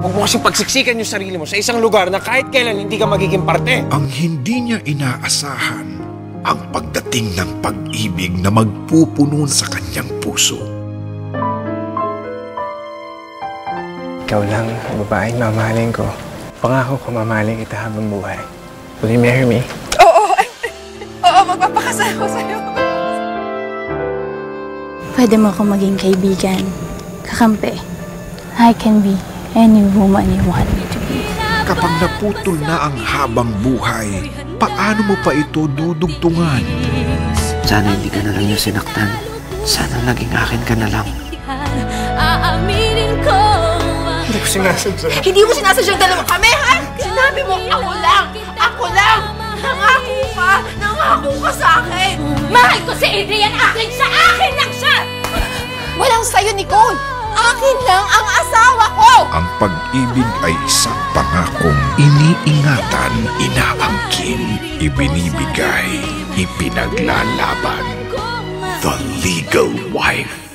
Huwag mo kasing pagsiksikan yung sarili mo sa isang lugar na kahit kailan hindi ka magiging parte. Ang hindi niya inaasahan, ang pagdating ng pag-ibig na magpupuno sa kanyang puso. Ikaw lang ang babaeng mamahalin ko. Pangako ko mamahalin kita habang buhay. Will you marry me? Oo, magpapakasal ko sa'yo. Pwede mo akong maging kaibigan, kakampi. I can be any woman you want me to be. Kapag naputol na ang habang buhay, paano mo pa ito dudugtungan? Sana hindi ka na lang yung sinaktan. Sana naging akin ka na lang. Hindi ko sinasadya. Hindi mo sinasadya dalawa kami, ha? Sinabi mo, ako lang! Ako lang! Nangako ka sa akin! Mahal ko si Adrian! Akin siya! Akin lang siya! Walang sayo, Nicole! Akin lang ang asawa ko! Ang pag-ibig ay isang pangakong iniingatan, inaangkin, ibinibigay, ipinaglalaban. The Legal Wife.